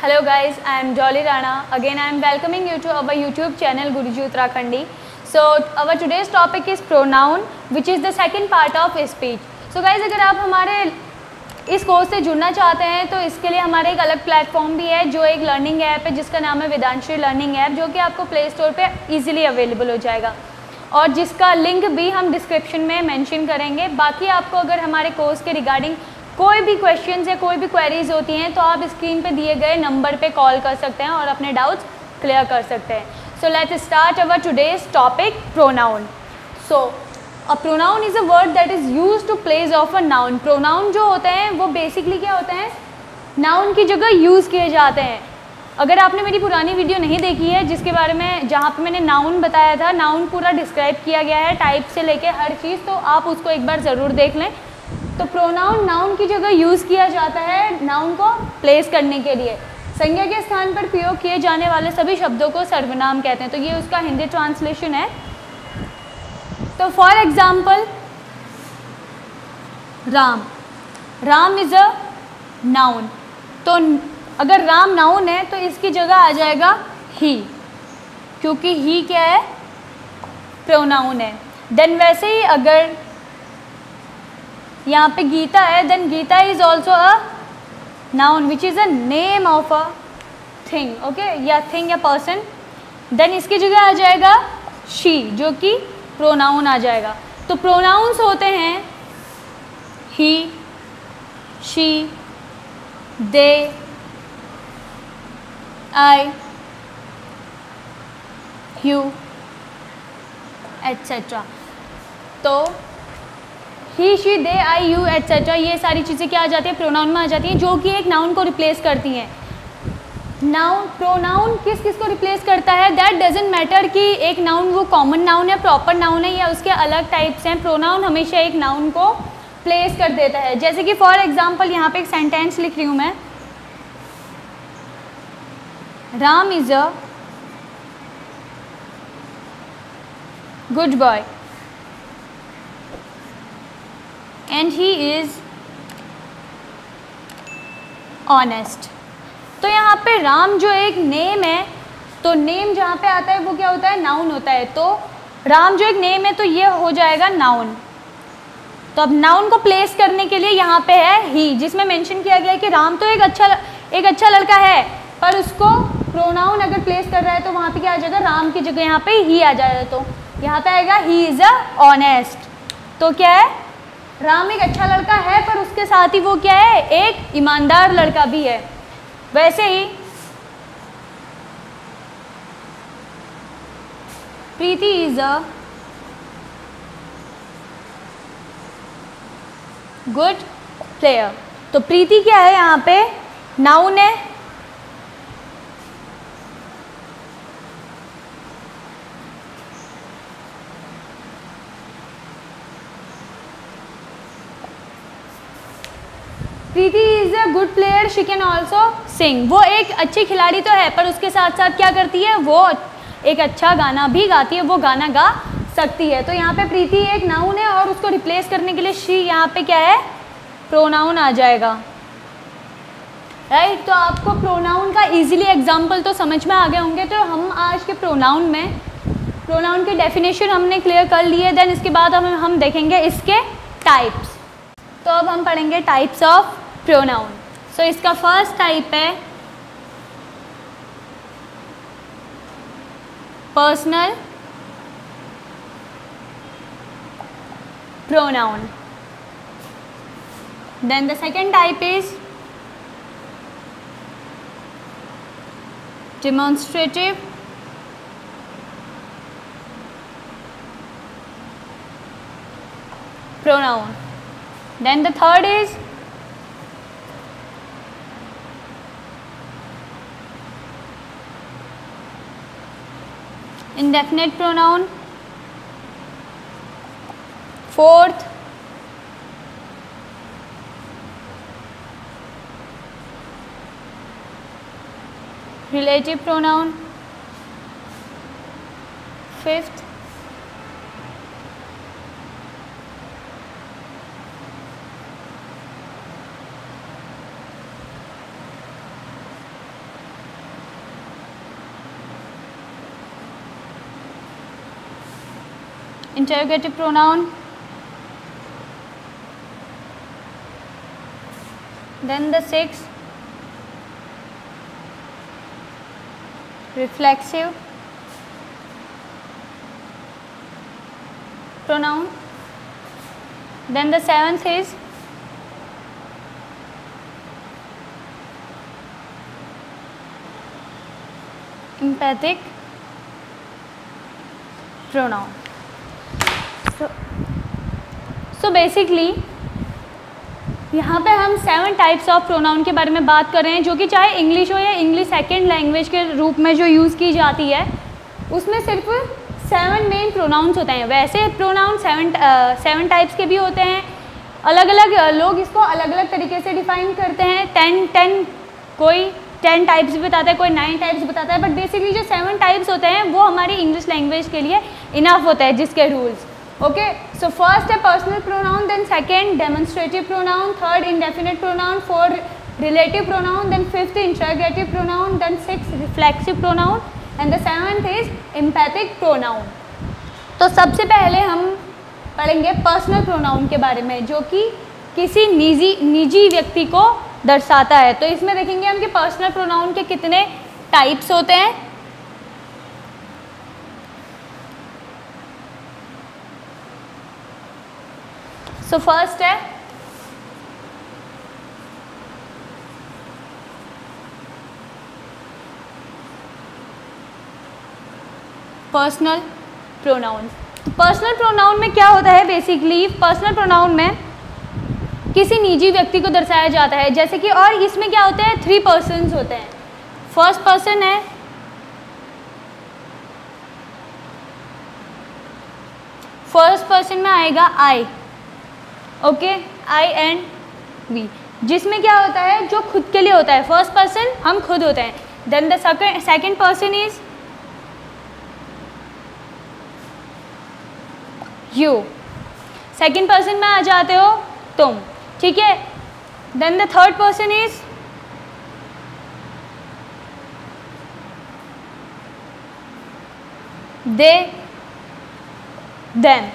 Hello guys, I am Jolly Rana. Again I am welcoming you to our YouTube channel Guruji Uttarakhandi. So our today's topic is pronoun which is the second part of speech. So guys, अगर आप हमारे इस course से जुड़ना चाहते हैं तो इसके लिए हमारा एक अलग प्लेटफॉर्म भी है जो एक लर्निंग ऐप है जिसका नाम है वेदांश्री लर्निंग ऐप, जो कि आपको प्ले स्टोर पे इजीली अवेलेबल हो जाएगा और जिसका लिंक भी हम डिस्क्रिप्शन में मेंशन करेंगे। बाकी आपको अगर हमारे कोर्स के रिगार्डिंग कोई भी क्वेश्चंस या कोई भी क्वेरीज होती हैं तो आप स्क्रीन पे दिए गए नंबर पे कॉल कर सकते हैं और अपने डाउट्स क्लियर कर सकते हैं। So let's start our today's topic pronoun. So a pronoun is a word that is use to place of a noun. Pronoun जो होते हैं वो बेसिकली क्या होते हैं, नाउन की जगह यूज़ किए जाते हैं। अगर आपने मेरी पुरानी वीडियो नहीं देखी है जिसके बारे में जहाँ पे मैंने नाउन बताया था, नाउन पूरा डिस्क्राइब किया गया है टाइप से लेके हर चीज़, तो आप उसको एक बार ज़रूर देख लें। तो प्रोनाउन नाउन की जगह यूज़ किया जाता है नाउन को प्लेस करने के लिए। संज्ञा के स्थान पर प्रयोग किए जाने वाले सभी शब्दों को सर्वनाम कहते हैं। तो ये उसका हिंदी ट्रांसलेशन है। तो for example Ram, Ram is a noun. तो अगर राम नाउन है तो इसकी जगह आ जाएगा ही, क्योंकि ही क्या है, प्रोनाउन है। देन वैसे ही अगर यहाँ पे गीता है, then Gita is also a noun which is a name of a thing, okay, या थिंग या पर्सन। देन इसकी जगह आ जाएगा शी, जो कि प्रोनाउन आ जाएगा। तो प्रोनाउंस होते हैं he, she, they, I, you etcetera. तो he, she, they, I, you etcetera ये सारी चीज़ें क्या आ जाती हैं, प्रोनाउन में आ जाती हैं, जो कि एक नाउन को रिप्लेस करती हैं। नाउन, प्रोनाउन किस किस को रिप्लेस करता है, दैट डजेंट मैटर कि एक नाउन वो कॉमन नाउन है, प्रॉपर नाउन है, या उसके अलग टाइप्स हैं। प्रोनाउन हमेशा एक नाउन को प्लेस कर देता है। जैसे कि फॉर एग्जाम्पल यहाँ पे एक सेंटेंस लिख रही हूँ मैं, Ram is a good boy and he is honest. तो यहाँ पे राम जो एक नेम है, तो नेम जहाँ पे आता है वो क्या होता है, नाउन होता है। तो राम जो एक नेम है तो ये हो जाएगा नाउन। तो अब नाउन को प्लेस करने के लिए यहाँ पे है ही, जिसमें मेंशन किया गया है कि राम तो एक अच्छा लड़का है, पर उसको प्रोनाउन अगर प्लेस कर रहा है तो वहाँ पे क्या आ जाएगा, राम की जगह यहाँ पे ही आ जाएगा। तो यहाँ पे आएगा ही इज़ अ ऑनेस्ट। तो क्या है, राम एक अच्छा लड़का है पर उसके साथ ही वो क्या है, एक ईमानदार लड़का भी है। वैसे ही Preeti is a good player. तो प्रीति क्या है, यहाँ पे नाउन है, Preeti is a good player, she can also sing. वो एक अच्छी खिलाड़ी तो है पर उसके साथ साथ क्या करती है, वो एक अच्छा गाना भी गाती है, वो गाना गा सकती है। तो यहाँ पे प्रीति एक नाउन है और उसको रिप्लेस करने के लिए शी यहाँ पे क्या है, प्रोनाउन आ जाएगा, राइट। तो आपको प्रोनाउन का इजीली एग्जाम्पल तो समझ में आ गए होंगे। तो हम आज के प्रोनाउन की डेफिनेशन हमने क्लियर कर ली है। देन इसके बाद हम देखेंगे इसके टाइप्स। तो अब हम पढ़ेंगे टाइप्स ऑफ प्रोनाउन। सो इसका फर्स्ट टाइप है personal pronoun. Then the second type is demonstrative pronoun. Then the third is indefinite pronoun. Fourth, relative pronoun. Fifth, interrogative pronoun, then the 6 reflexive pronoun, then the 7th is emphatic pronoun. So basically यहाँ पे हम 7 types of pronoun के बारे में बात कर रहे हैं, जो कि चाहे इंग्लिश हो या इंग्लिश सेकेंड लैंग्वेज के रूप में जो यूज़ की जाती है, उसमें सिर्फ 7 मेन प्रोनाउंस होते हैं। वैसे प्रोनाउन 7 टाइप्स के भी होते हैं, अलग अलग लोग इसको अलग अलग तरीके से डिफाइन करते हैं। 10 कोई 10 टाइप्स भी बताता है, कोई 9 टाइप्स बताता है, बट बेसिकली जो 7 टाइप्स होते हैं वो हमारी इंग्लिश लैंग्वेज के लिए इनफ होता है, जिसके रूल्स। ओके, सो फर्स्ट है personal pronoun, then second demonstrative pronoun, third indefinite pronoun, fourth relative pronoun, then fifth interrogative pronoun, then sixth reflexive pronoun and the seventh is emphatic pronoun. तो सबसे पहले हम पढ़ेंगे personal pronoun के बारे में, जो कि किसी निजी व्यक्ति को दर्शाता है। तो इसमें देखेंगे हम कि पर्सनल प्रोनाउन के कितने टाइप्स होते हैं। सो फर्स्ट है पर्सनल प्रोनाउन। पर्सनल प्रोनाउन में क्या होता है, बेसिकली पर्सनल प्रोनाउन में किसी निजी व्यक्ति को दर्शाया जाता है, जैसे कि, और इसमें क्या होता है, 3 पर्सन्स होते हैं। फर्स्ट पर्सन है फर्स्ट पर्सन में आएगा आई, ओके, आई एंड वी, जिसमें क्या होता है, जो खुद के लिए होता है। फर्स्ट पर्सन हम खुद होते हैं। Then the second person is you, second person में आ जाते हो तुम, ठीक है। Then the third person is they, them.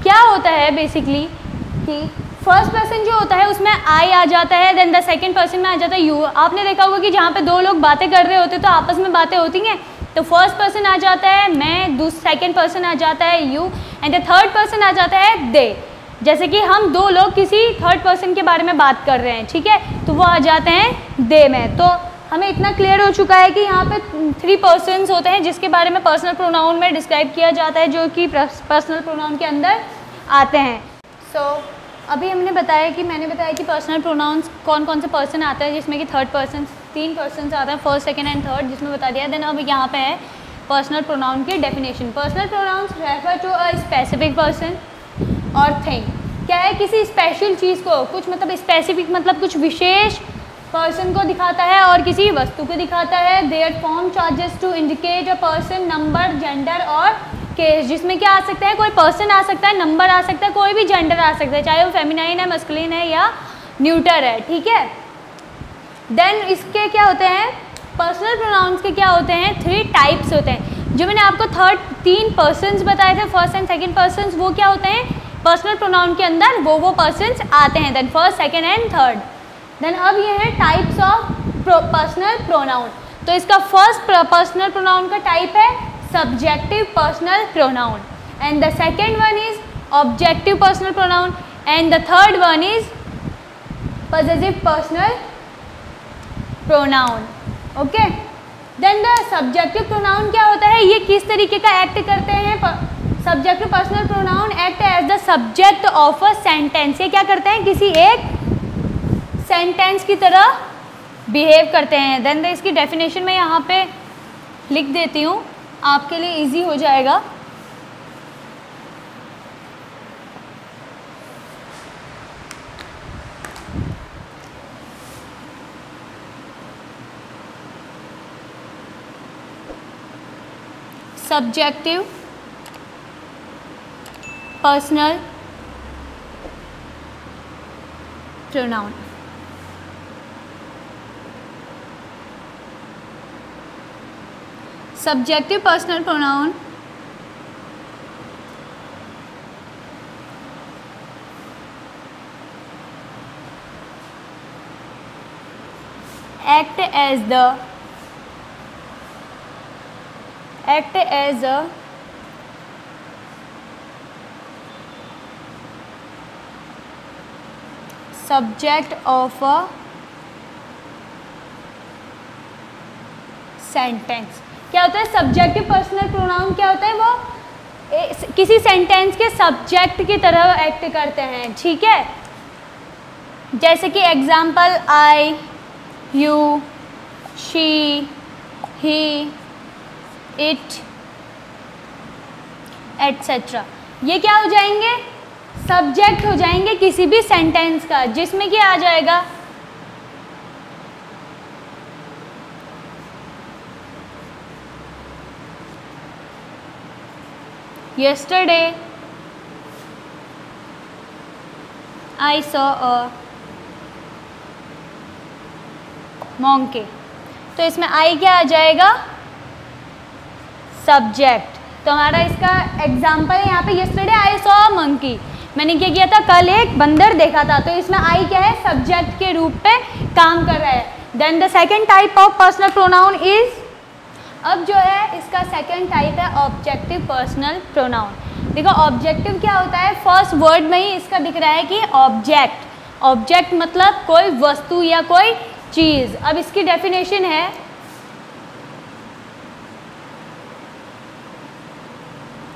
क्या होता है बेसिकली कि फर्स्ट पर्सन जो होता है उसमें आई आ जाता है, देन द सेकंड पर्सन में आ जाता है यू। आपने देखा होगा कि जहाँ पे 2 लोग बातें कर रहे होते तो आपस में बातें होती हैं, तो फर्स्ट पर्सन आ जाता है मैं, सेकंड पर्सन आ जाता है you and the third person आ जाता है दे। जैसे कि हम 2 लोग किसी थर्ड पर्सन के बारे में बात कर रहे हैं, ठीक है, तो वो आ जाते हैं दे में। तो हमें इतना क्लियर हो चुका है कि यहाँ पे 3 पर्सन्स होते हैं जिसके बारे में पर्सनल प्रोनाउन में डिस्क्राइब किया जाता है, जो कि पर्सनल प्रोनाउन के अंदर आते हैं। सो अभी मैंने बताया कि पर्सनल प्रोनाउंस कौन कौन से पर्सन आते हैं, जिसमें कि थर्ड पर्सन 3 पर्सन आते हैं, फर्स्ट सेकंड एंड थर्ड, जिसमें बता दिया। देन अब यहाँ पे है पर्सनल प्रोनाउन की definition. Personal pronouns refer to a specific person और थिंग। क्या है, किसी स्पेशल चीज़ को, कुछ मतलब स्पेसिफिक मतलब कुछ विशेष पर्सन को दिखाता है और किसी वस्तु को दिखाता है। Their form charges to indicate a person, number, gender और केस, जिसमें क्या आ सकता है, कोई पर्सन आ सकता है, नंबर आ सकता है, कोई भी जेंडर आ सकता है, चाहे वो फेमिनाइन है, मस्कुलिन है या न्यूटर है, ठीक है। देन इसके क्या होते हैं, पर्सनल प्रोनाउंस के क्या होते हैं, 3 टाइप्स होते हैं। जो मैंने आपको 3 पर्सन्स बताए थे, फर्स्ट एंड सेकंड पर्सन्स, वो क्या होते हैं पर्सनल प्रोनाउन के अंदर, वो पर्सन्स आते हैं। Then first, second and third. Then अब ये है टाइप्स ऑफ पर्सनल प्रोनाउन। तो इसका फर्स्ट पर्सनल प्रोनाउन का टाइप है subjective personal pronoun, and the second one is objective personal pronoun, and the third one is possessive personal pronoun, okay. Then the subjective pronoun क्या होता है, ये किस तरीके का एक्ट करते हैं। Subjective personal pronoun act as the subject of a sentence. ये क्या करते हैं, किसी एक सेंटेंस की तरह बिहेव करते हैं। देन इसकी डेफिनेशन मैं यहाँ पे लिख देती हूँ, आपके लिए इजी हो जाएगा। Subjective personal pronoun. Subjective personal pronoun act as a subject of a sentence. क्या होता है सब्जेक्टिव पर्सनल प्रोनाउन? क्या होता है वो किसी सेंटेंस के सब्जेक्ट की तरह एक्ट करते हैं, ठीक है। जैसे कि example I, you, she, he, it, etcetera. ये क्या हो जाएंगे? सब्जेक्ट हो जाएंगे किसी भी सेंटेंस का, जिसमें क्या आ जाएगा? Yesterday I saw a monkey। तो इसमें आई क्या आ जाएगा? सब्जेक्ट। तो हमारा इसका एग्जाम्पल है यहाँ पे yesterday I saw a monkey। मैंने क्या किया था? कल एक बंदर देखा था। तो इसमें आई क्या है? सब्जेक्ट के रूप पे काम कर रहा है। Then the second type of personal pronoun is, अब जो है इसका सेकंड टाइप है ऑब्जेक्टिव पर्सनल प्रोनाउन। देखो ऑब्जेक्टिव क्या होता है? फर्स्ट वर्ड में ही इसका दिख रहा है कि ऑब्जेक्ट। ऑब्जेक्ट मतलब कोई वस्तु या कोई चीज़। अब इसकी डेफिनेशन है,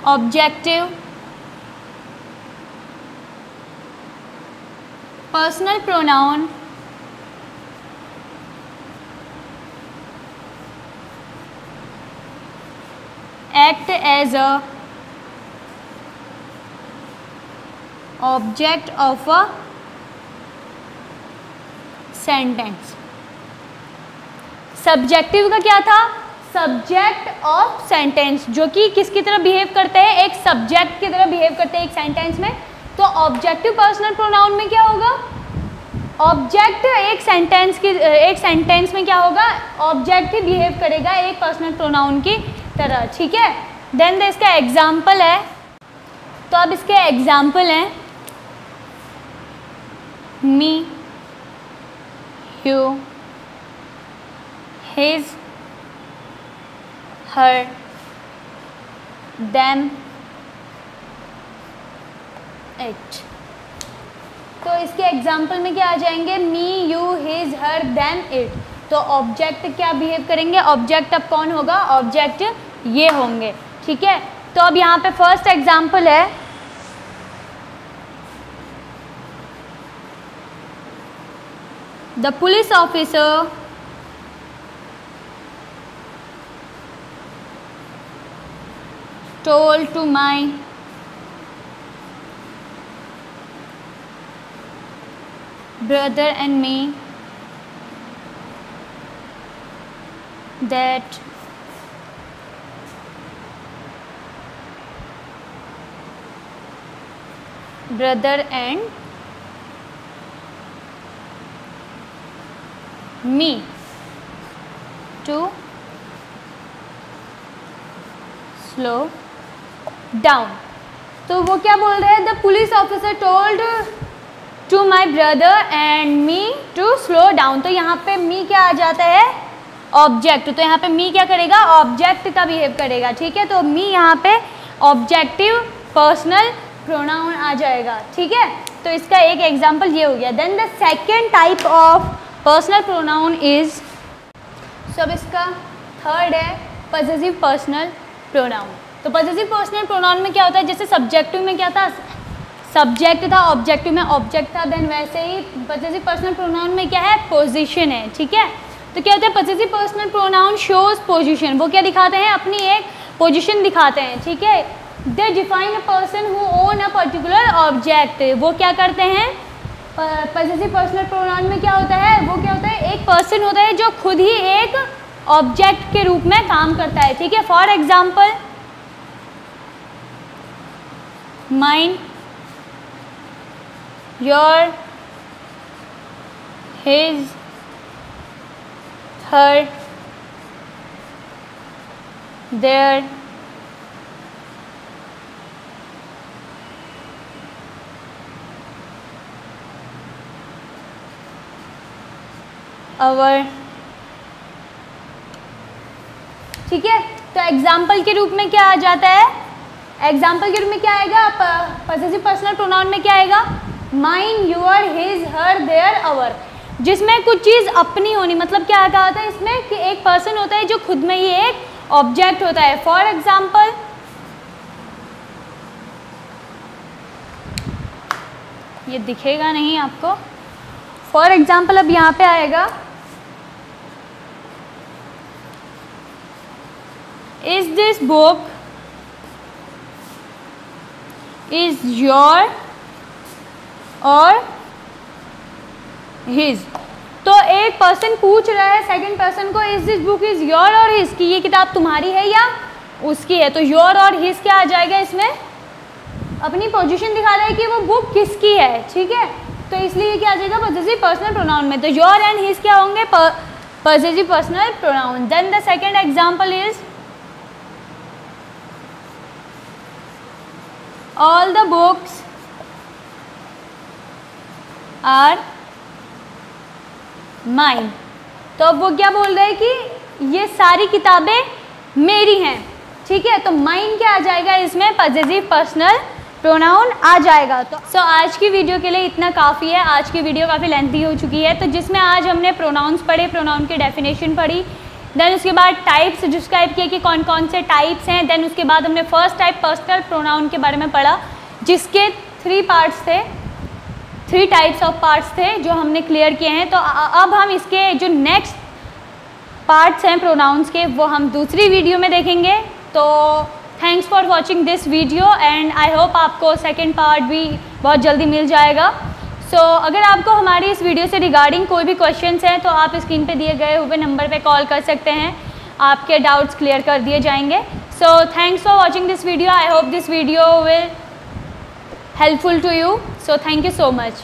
objective personal pronoun act as a object of a sentence। Subjective का क्या था? सब्जेक्ट ऑफ सेंटेंस, जो कि किसकी तरह बिहेव करते हैं? एक सब्जेक्ट की तरह बिहेव करते हैं एक सेंटेंस में। तो ऑब्जेक्टिव पर्सनल प्रोनाउन में क्या होगा? ऑब्जेक्ट एक सेंटेंस में क्या होगा? ऑब्जेक्ट ही बिहेव करेगा एक पर्सनल प्रोनाउन की तरह, ठीक है। देन इसका एग्जाम्पल है, तो अब इसके एग्जाम्पल हैं me, you, his, her, them, it. तो इसके एग्जाम्पल में क्या आ जाएंगे? Me, you, his, her, them, it. तो ऑब्जेक्ट क्या बिहेव करेंगे? ऑब्जेक्ट अब कौन होगा? ऑब्जेक्ट ये होंगे, ठीक है। तो अब यहाँ पे फर्स्ट एग्जाम्पल है, the police officer told to my brother and me that brother and me to slow down। तो वो क्या बोल रहे हैं? The police officer told to my brother and me to slow down. तो यहाँ पे मी क्या आ जाता है? ऑब्जेक्ट। तो यहाँ पे मी क्या करेगा? ऑब्जेक्ट का बिहेव करेगा, ठीक है। तो मी यहाँ पे ऑब्जेक्टिव पर्सनल प्रोनाउन आ जाएगा, ठीक है। तो इसका एक एग्जाम्पल ये हो गया। Then the second type of personal pronoun is, सब इसका थर्ड है पॉसेसिव पर्सनल प्रोनाउन। तो पॉसेसिव पर्सनल प्रोनाउन में क्या होता है? जैसे सब्जेक्टिव में क्या था? सब्जेक्ट था, ऑब्जेक्टिव में ऑब्जेक्ट था। देन वैसे ही पॉसेसिव पर्सनल प्रोनाउन में क्या है? पोजीशन है, ठीक है। तो क्या होता है? Possessive personal pronoun shows position. वो क्या दिखाते हैं? अपनी एक पोजीशन दिखाते हैं, ठीक है। दे define a person who own a particular object. वो क्या करते हैं? पॉसेसिव पर्सनल प्रोनाउन में क्या होता है? वो क्या होता है? एक पर्सन होता है जो खुद ही एक ऑब्जेक्ट के रूप में काम करता है, ठीक है। For example mine, your, his, her, their, our, ठीक है। तो एग्जाम्पल के रूप में क्या आ जाता है, एग्जाम्पल के रूप में क्या आएगा, पॉसेसिव पर्सनल प्रोनाउन में क्या आएगा, mine, your, his, her, their, our, जिसमें कुछ चीज़ अपनी होनी, मतलब क्या कहा था इसमें कि एक पर्सन होता है जो खुद में ही एक ऑब्जेक्ट होता है। फॉर एग्जाम्पल ये दिखेगा नहीं आपको, फॉर एग्जाम्पल अब यहाँ पे आएगा, is this book is your और हिज। तो एक पर्सन पूछ रहा है सेकंड पर्सन को, is this book is your और हिज, कि ये किताब तुम्हारी है या उसकी है। तो योर और हिज क्या आ जाएगा, इसमें अपनी पोजीशन दिखा रहा है कि वो बुक किसकी है, ठीक है। तो इसलिए ये क्या आ जाएगा, पॉसेसिव पर्सनल प्रोनाउन में। तो योर एंड हिज क्या होंगे, possessive personal pronoun. Then the second example is all the books are mine. तो अब वो क्या बोल रहे हैं कि ये सारी किताबें मेरी हैं, ठीक है। तो माइन क्या आ जाएगा, इसमें पॉसेसिव पर्सनल प्रोनाउन आ जाएगा। तो आज की वीडियो के लिए इतना काफ़ी है। आज की वीडियो काफ़ी लेंथी हो चुकी है, तो जिसमें आज हमने प्रोनाउंस पढ़े, प्रोनाउन की डेफिनेशन पढ़ी, देन उसके बाद टाइप्स डिस्क्राइब किए कि कौन कौन से टाइप्स हैं। देन उसके बाद हमने फर्स्ट टाइप पर्सनल प्रोनाउन के बारे में पढ़ा, जिसके 3 पार्ट्स थे, 3 टाइप्स ऑफ पार्ट्स थे जो हमने क्लियर किए हैं। तो अब हम इसके जो नेक्स्ट पार्ट्स हैं प्रोनाउंस के, वो हम दूसरी वीडियो में देखेंगे। तो thanks for watching this video and I hope आपको सेकेंड पार्ट भी बहुत जल्दी मिल जाएगा। सो अगर आपको हमारी इस वीडियो से रिगार्डिंग कोई भी क्वेश्चंस हैं तो आप स्क्रीन पे दिए गए हुए नंबर पे कॉल कर सकते हैं, आपके डाउट्स क्लियर कर दिए जाएंगे। So thanks for watching this video, I hope this video will helpful to you. So thank you so much.